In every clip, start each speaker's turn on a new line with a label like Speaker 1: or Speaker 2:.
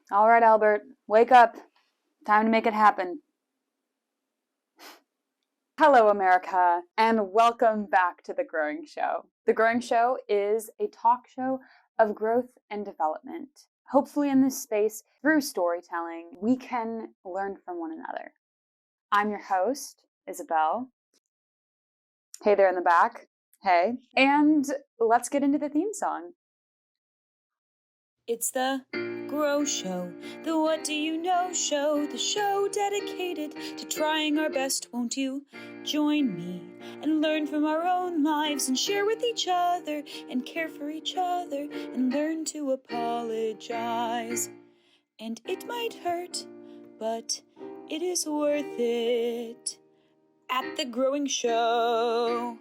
Speaker 1: All right, Albert, wake up. Time to make it happen. Hello, America, and welcome back to The Growing Show. The Growing Show is a talk show of growth and development. Hopefully, in this space, through storytelling, we can learn from one another. I'm your host, Isabel. Hey there in the back. Hey. And let's get into the theme song.
Speaker 2: It's the Grow Show, the What Do You Know Show, the show dedicated to trying our best. Won't you join me and learn from our own lives and share with each other and care for each other and learn to apologize? And it might hurt, but it is worth it at The Growing Show.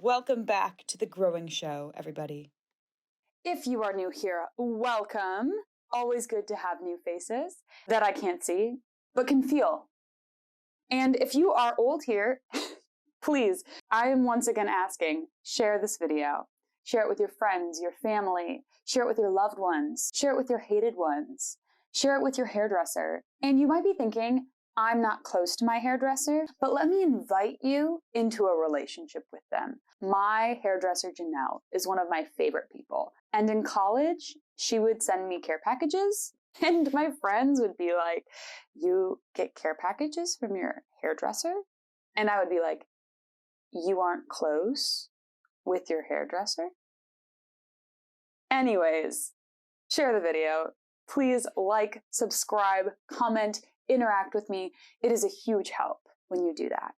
Speaker 2: Welcome back to The Growing Show, everybody.
Speaker 1: If you are new here, welcome. Always good to have new faces that I can't see, but can feel. And if you are old here, please, I am once again asking, share this video. Share it with your friends, your family. Share it with your loved ones. Share it with your hated ones. Share it with your hairdresser. And you might be thinking, I'm not close to my hairdresser, but let me invite you into a relationship with them. My hairdresser, Janelle, is one of my favorite people. And in college, she would send me care packages. And my friends would be like, you get care packages from your hairdresser? And I would be like, you aren't close with your hairdresser? Anyways, share the video. Please like, subscribe, comment, interact with me. It is a huge help when you do that.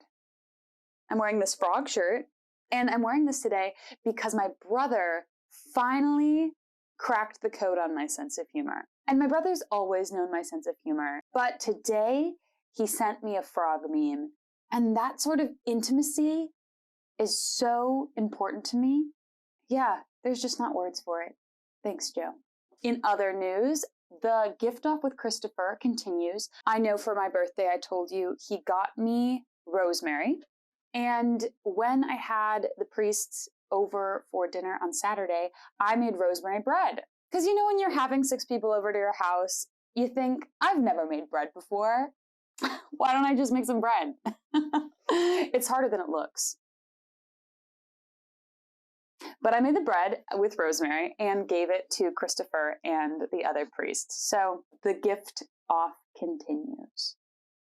Speaker 1: I'm wearing this frog shirt, and I'm wearing this today because my brother finally cracked the code on my sense of humor. And my brother's always known my sense of humor, but today he sent me a frog meme. And that sort of intimacy is so important to me. Yeah, there's just not words for it. Thanks, Joe. In other news, the gift off with Christopher continues. I know for my birthday, I told you he got me rosemary. And when I had the priests over for dinner on Saturday, I made rosemary bread. Because you know, when you're having 6 people over to your house, you think, I've never made bread before. Why don't I just make some bread? It's harder than it looks. But I made the bread with rosemary and gave it to Christopher and the other priests. So the gift off continues.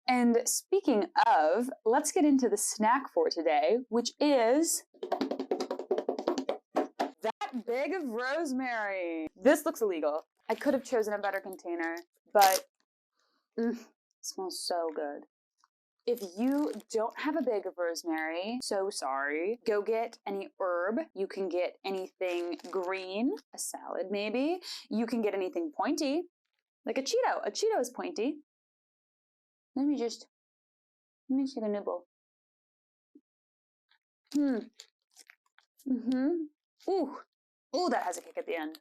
Speaker 1: And speaking of, let's get into the snack for today, which is that bag of rosemary. This looks illegal. I could have chosen a better container, but it smells so good. If you don't have a bag of rosemary, so sorry, go get any herb. You can get anything green, a salad maybe. You can get anything pointy, like a Cheeto. A Cheeto is pointy. Let me take a nibble. Ooh, that has a kick at the end.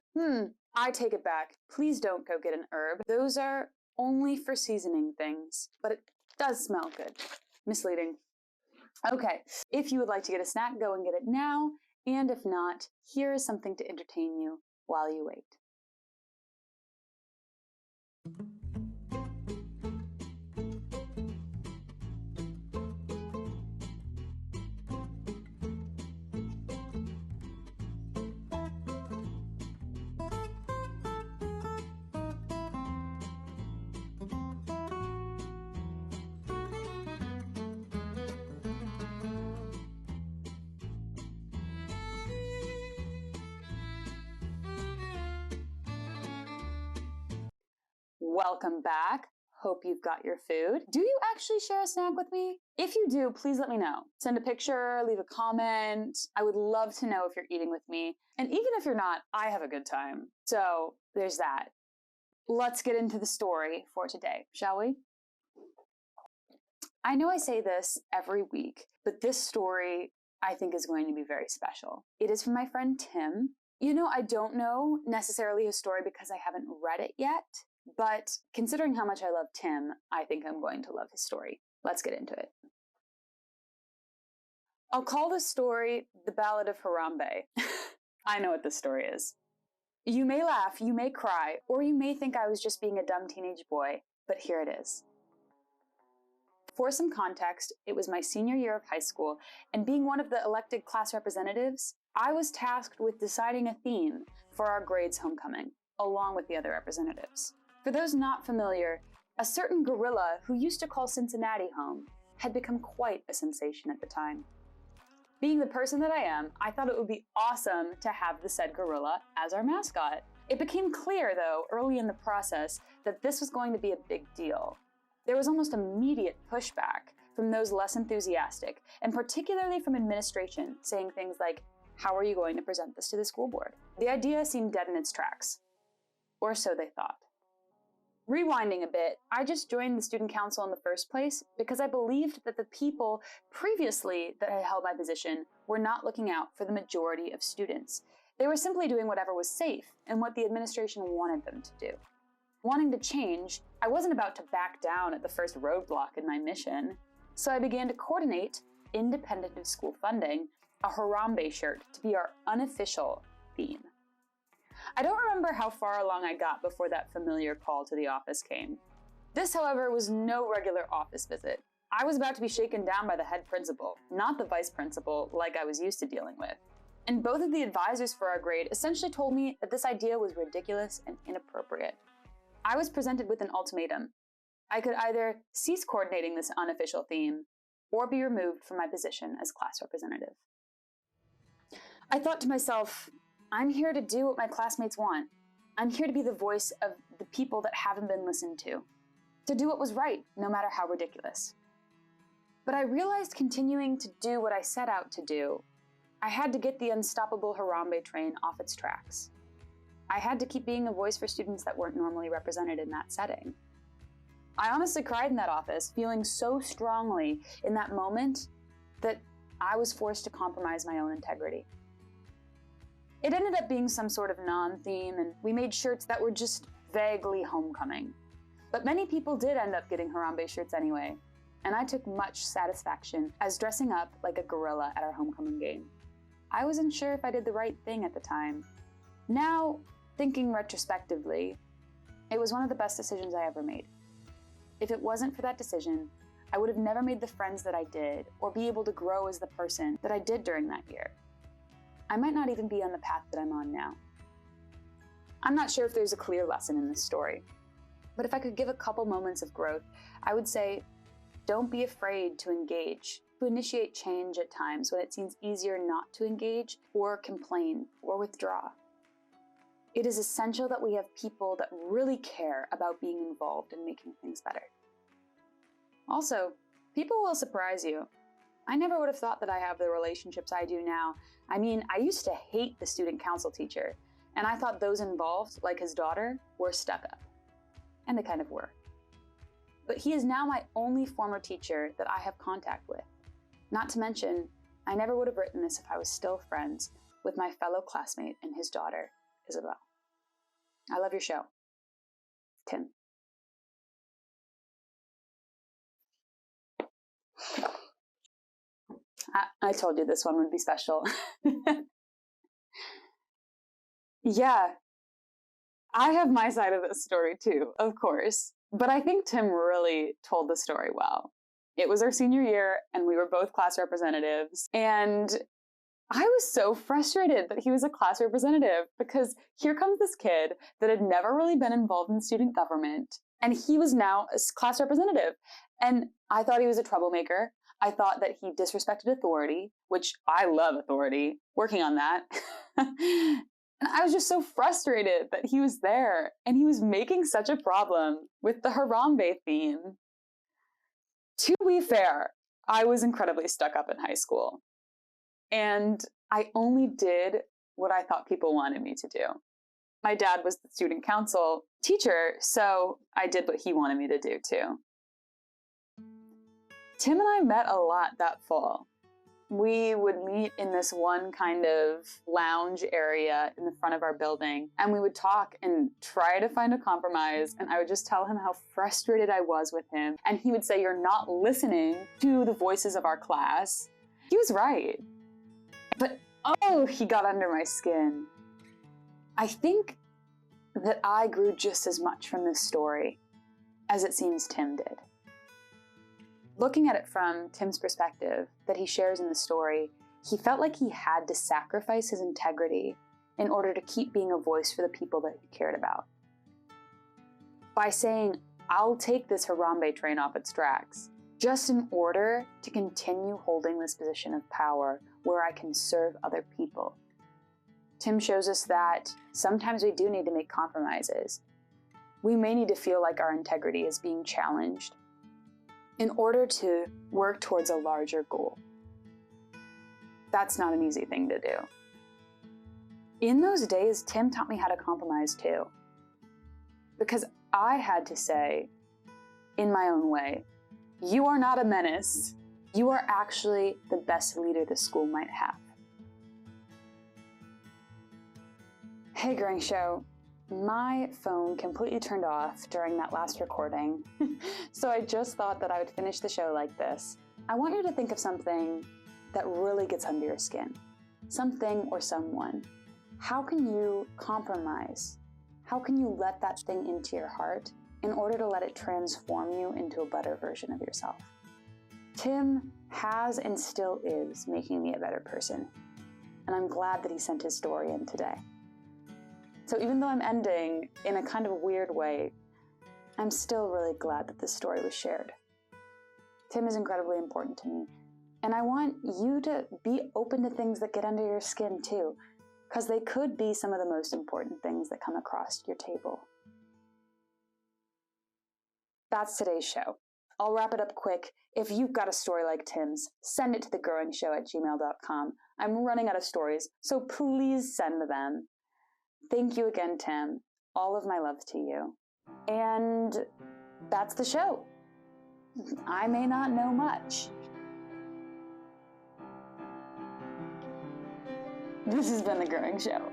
Speaker 1: I take it back. Please don't go get an herb. Those are only for seasoning things, but it does smell good. Misleading. Okay, if you would like to get a snack, go and get it now. And if not, here is something to entertain you while you wait. Welcome back. Hope you've got your food. Do you actually share a snack with me? If you do, please let me know. Send a picture, leave a comment. I would love to know if you're eating with me. And even if you're not, I have a good time. So there's that. Let's get into the story for today, shall we? I know I say this every week, but this story I think is going to be very special. It is from my friend Tim. You know, I don't know necessarily his story because I haven't read it yet. But considering how much I love Tim, I think I'm going to love his story. Let's get into it. I'll call this story The Ballad of Harambe. I know what this story is. You may laugh, you may cry, or you may think I was just being a dumb teenage boy, but here it is. For some context, it was my senior year of high school, and being one of the elected class representatives, I was tasked with deciding a theme for our grade's homecoming, along with the other representatives. For those not familiar, a certain gorilla who used to call Cincinnati home had become quite a sensation at the time. Being the person that I am, I thought it would be awesome to have the said gorilla as our mascot. It became clear, though, early in the process, that this was going to be a big deal. There was almost immediate pushback from those less enthusiastic, and particularly from administration, saying things like, "How are you going to present this to the school board?" The idea seemed dead in its tracks. Or so they thought. Rewinding a bit, I just joined the student council in the first place because I believed that the people previously that had held my position were not looking out for the majority of students. They were simply doing whatever was safe and what the administration wanted them to do. Wanting to change, I wasn't about to back down at the first roadblock in my mission, so I began to coordinate, independent of school funding, a Harambe shirt to be our unofficial theme. I don't remember how far along I got before that familiar call to the office came. This, however, was no regular office visit. I was about to be shaken down by the head principal, not the vice principal like I was used to dealing with. And both of the advisors for our grade essentially told me that this idea was ridiculous and inappropriate. I was presented with an ultimatum. I could either cease coordinating this unofficial theme or be removed from my position as class representative. I thought to myself, I'm here to do what my classmates want. I'm here to be the voice of the people that haven't been listened to do what was right, no matter how ridiculous. But I realized continuing to do what I set out to do, I had to get the unstoppable Harambe train off its tracks. I had to keep being a voice for students that weren't normally represented in that setting. I honestly cried in that office, feeling so strongly in that moment that I was forced to compromise my own integrity. It ended up being some sort of non-theme, and we made shirts that were just vaguely homecoming. But many people did end up getting Harambe shirts anyway, and I took much satisfaction as dressing up like a gorilla at our homecoming game. I wasn't sure if I did the right thing at the time. Now, thinking retrospectively, it was one of the best decisions I ever made. If it wasn't for that decision, I would have never made the friends that I did, or be able to grow as the person that I did during that year. I might not even be on the path that I'm on now. I'm not sure if there's a clear lesson in this story, but if I could give a couple moments of growth, I would say, don't be afraid to engage, to initiate change at times when it seems easier not to engage, or complain, or withdraw. It is essential that we have people that really care about being involved in making things better. Also, people will surprise you. I never would have thought that I have the relationships I do now. I mean, I used to hate the student council teacher, and I thought those involved, like his daughter, were stuck up. And they kind of were. But he is now my only former teacher that I have contact with. Not to mention, I never would have written this if I was still friends with my fellow classmate and his daughter, Isabel. I love your show. Tim. I told you this one would be special. Yeah, I have my side of the story too, of course, but I think Tim really told the story well. It was our senior year, and we were both class representatives, and I was so frustrated that he was a class representative, because here comes this kid that had never really been involved in student government, and he was now a class representative, and I thought he was a troublemaker. I thought that he disrespected authority, which I love authority, working on that. And I was just so frustrated that he was there and he was making such a problem with the Harambe theme. To be fair, I was incredibly stuck up in high school. And I only did what I thought people wanted me to do. My dad was the student council teacher, so I did what he wanted me to do too. Tim and I met a lot that fall. We would meet in this one kind of lounge area in the front of our building, and we would talk and try to find a compromise, and I would just tell him how frustrated I was with him, and he would say, "You're not listening to the voices of our class." He was right. But oh, he got under my skin. I think that I grew just as much from this story as it seems Tim did. Looking at it from Tim's perspective that he shares in the story, he felt like he had to sacrifice his integrity in order to keep being a voice for the people that he cared about. By saying, I'll take this Harambe train off its tracks, just in order to continue holding this position of power where I can serve other people. Tim shows us that sometimes we do need to make compromises. We may need to feel like our integrity is being challenged in order to work towards a larger goal. That's not an easy thing to do. In those days, Tim taught me how to compromise too. Because I had to say, in my own way, you are not a menace. You are actually the best leader the school might have. Hey, Growing Show. My phone completely turned off during that last recording, so I just thought that I would finish the show like this. I want you to think of something that really gets under your skin. Something or someone. How can you compromise? How can you let that thing into your heart in order to let it transform you into a better version of yourself? Tim has and still is making me a better person, and I'm glad that he sent his story in today. So even though I'm ending in a kind of weird way, I'm still really glad that this story was shared. Tim is incredibly important to me, and I want you to be open to things that get under your skin too, because they could be some of the most important things that come across your table. That's today's show. I'll wrap it up quick. If you've got a story like Tim's, send it to thegrowingshow@gmail.com. I'm running out of stories, so please send them. Thank you again, Tim. All of my love to you. And that's the show. I may not know much. This has been The Growing Show.